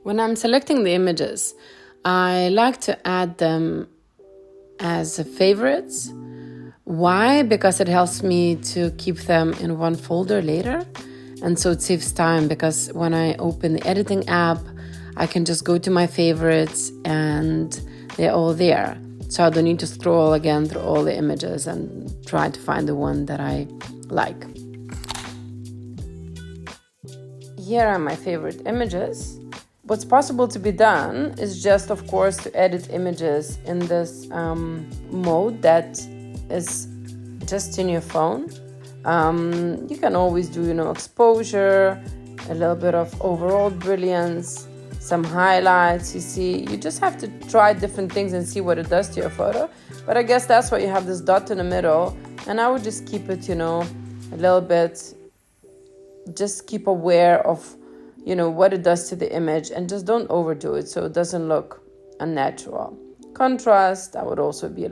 When I'm selecting the images, I like to add them as favorites. Why? Because it helps me to keep them in one folder later. And so it saves time because when I open the editing app, I can just go to my favorites and they're all there. So I don't need to scroll again through all the images and try to find the one that I like. Here are my favorite images. What's possible to be done is just, of course, to edit images in this mode that is just in your phone. You can always do, exposure, a little bit of overall brilliance, some highlights. You just have to try different things and see what it does to your photo. But I guess that's why you have this dot in the middle. And I would just keep it, a little bit, just keep aware of what it does to the image and just don't overdo it so it doesn't look unnatural. Contrast, that would also be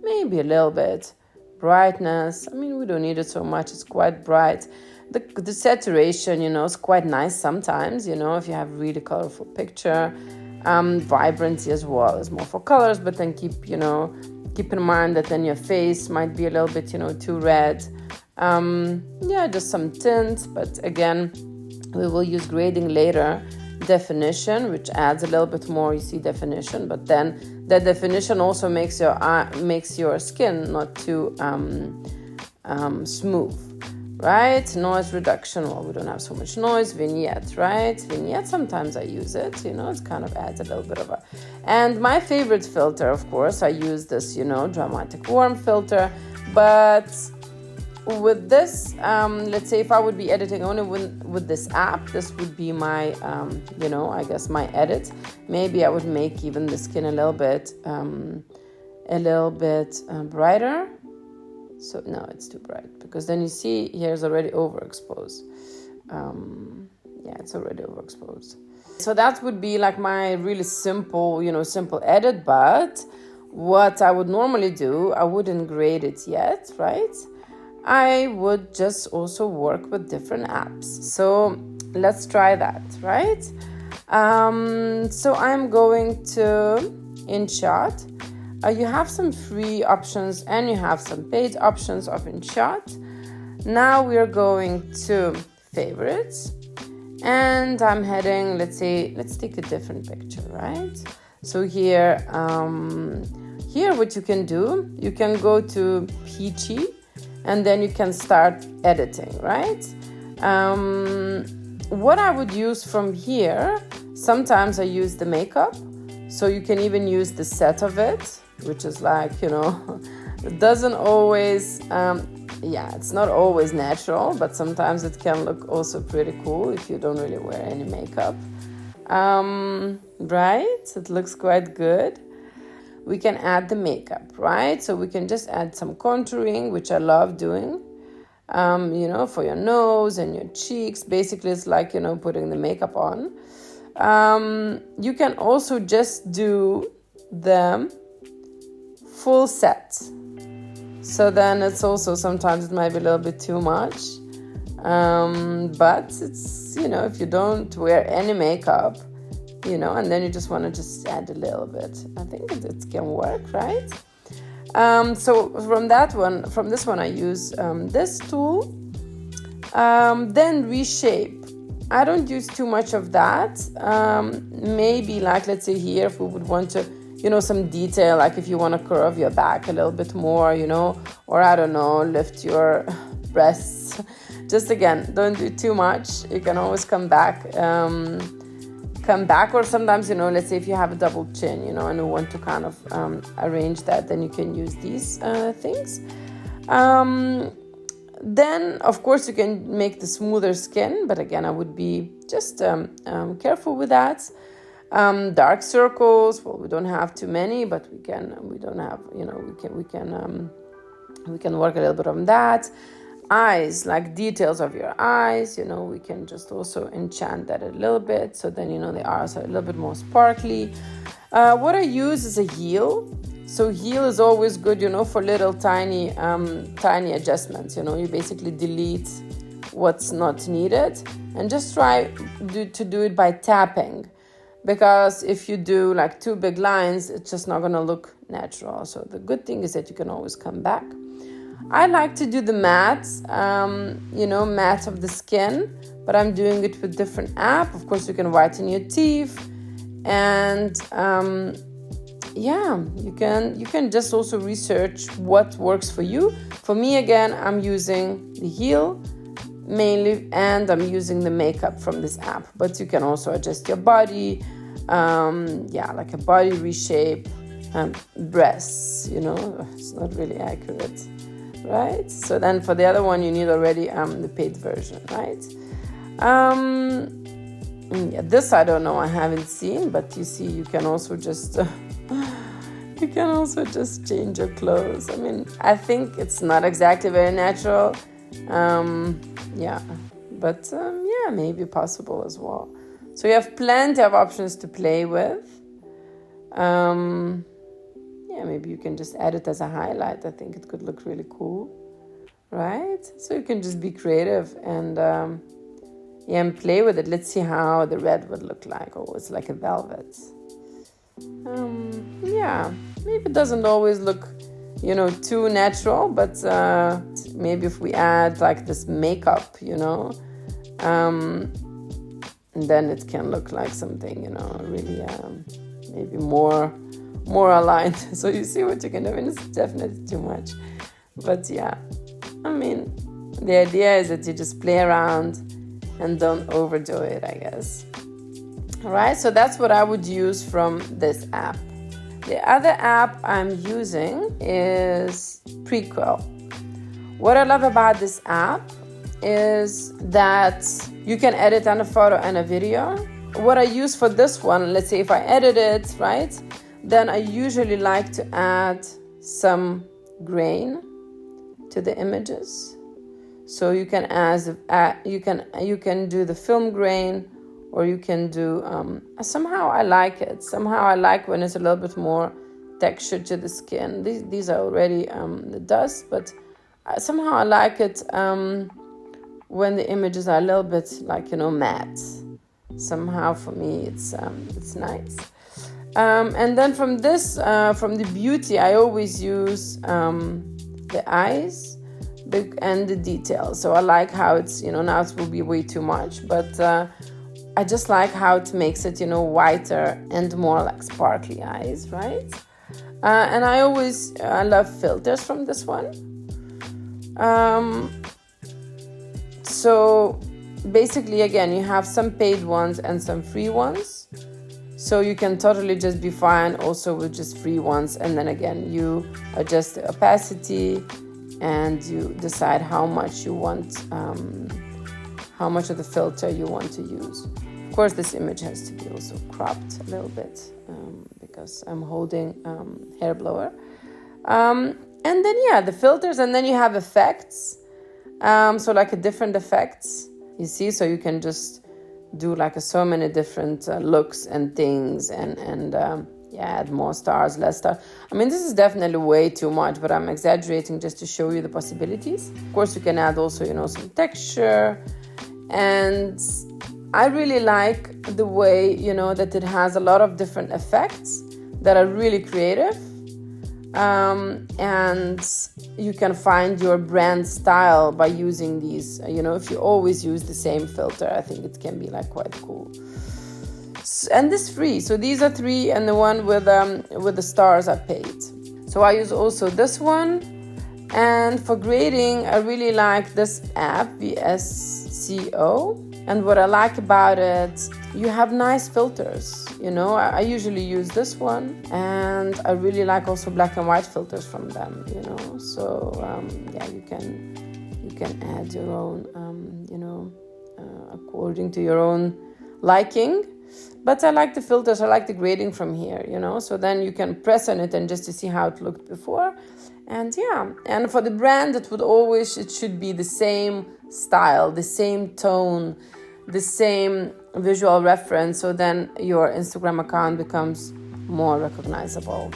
maybe a little bit. Brightness, we don't need it so much, it's quite bright. The saturation, is quite nice sometimes, if you have really colorful picture. Vibrancy as well is more for colors, but then keep in mind that then your face might be a little bit, too red. Just some tint, but again, we will use grading later. Definition, which adds a little bit more, definition, but then that definition also makes your skin not too smooth, right? Noise reduction, well, we don't have so much noise. Vignette, right? Vignette, sometimes I use it, it kind of adds a little bit of and my favorite filter, of course, I use this, dramatic warm filter, but with this, let's say if I would be editing only with this app, this would be my, I guess my edit. Maybe I would make even the skin a little bit brighter. So no, it's too bright because then you see here's already overexposed. It's already overexposed. So that would be like my really simple edit. But what I would normally do, I wouldn't grade it yet, right? I would just also work with different apps. So let's try that, right? So I'm going to InShot. You have some free options and you have some paid options of InShot. Now we're going to favorites. And I'm heading, let's take a different picture, right? So here what you can do, you can go to Peachy. And then you can start editing, right? What I would use from here, sometimes I use the makeup. So you can even use the set of it, which is it doesn't always, it's not always natural, but sometimes it can look also pretty cool if you don't really wear any makeup. Right? It looks quite good. We can add the makeup, right? So we can just add some contouring, which I love doing, for your nose and your cheeks. Basically, it's like, putting the makeup on. You can also just do the full set. So then it's also, sometimes it might be a little bit too much. But it's, if you don't wear any makeup, and then you just want to just add a little bit. I think it can work, right? So from this one, I use this tool. Then reshape. I don't use too much of that. Maybe let's say here, if we would want to, some detail, like if you want to curve your back a little bit more, or I don't know, lift your breasts. Just again, don't do too much. You can always come back, or sometimes, let's say if you have a double chin, and you want to kind of arrange that, then you can use these things. Then, of course, you can make the smoother skin, but again, I would be just careful with that. Dark circles, well, we don't have too many, but we can work a little bit on that. Eyes, like details of your eyes, we can just also enchant that a little bit. So then, the eyes are a little bit more sparkly. What I use is a heel. So heel is always good, for little tiny adjustments. You basically delete what's not needed and just try to do it by tapping. because if you do like two big lines, it's just not going to look natural. So the good thing is that you can always come back. I like to do the matte, matte of the skin, but I'm doing it with different app. Of course, you can whiten your teeth, and you can just also research what works for you. For me, again, I'm using the heel mainly, and I'm using the makeup from this app. But you can also adjust your body, like a body reshape, breasts. It's not really accurate, right? So then for the other one, you need already the paid version, right? This I don't know, I haven't seen, but you see, you can also just change your clothes. I mean, I think it's not exactly very natural, but maybe possible as well. So you have plenty of options to play with. Maybe you can just add it as a highlight. I think it could look really cool, right? So you can just be creative and play with it. Let's see how the red would look like. Oh, it's like a velvet. Maybe it doesn't always look, too natural, but maybe if we add like this makeup, then it can look like something, really maybe more aligned. So you see what you can do. I mean, it's definitely too much, but the idea is that you just play around and don't overdo it, I guess. All right, so that's what I would use from this app. The other app I'm using is Prequel. What I love about this app is that you can edit on a photo and a video. What I use for this one, let's say if I edit it, right, then I usually like to add some grain to the images. So you can you can do the film grain, or you can do somehow I like it. Somehow I like when it's a little bit more texture to the skin. These are already the dust, but somehow I like it when the images are a little bit like matte. Somehow for me it's nice. And then from the beauty, I always use the eyes and the details. So I like how it's, now it will be way too much, but I just like how it makes it, whiter and more like sparkly eyes, right? And I love filters from this one. So basically, again, you have some paid ones and some free ones. So you can totally just be fine also with just free ones. And then again, you adjust the opacity and you decide how much you want, how much of the filter you want to use. Of course, this image has to be also cropped a little bit because I'm holding hair blower. And then, the filters, and then you have effects. So like a different effects, you see, so you can just do like so many different looks and things and add more stars, less stars. I mean, this is definitely way too much, but I'm exaggerating just to show you the possibilities. Of course, you can add also, some texture. And I really like the way, that it has a lot of different effects that are really creative. And you can find your brand style by using these. If you always use the same filter, I think it can be like quite cool. And this free. So these are 3, and the one with the stars are paid. So I use also this one. And for grading, I really like this app, VSCO. And what I like about it, you have nice filters. I usually use this one, and I really like also black and white filters from them. So you can add your own, according to your own liking. But I like the filters. I like the grading from here. So then you can press on it and just to see how it looked before. And and for the brand, it should be the same style, the same tone, the same visual reference. So then your Instagram account becomes more recognizable.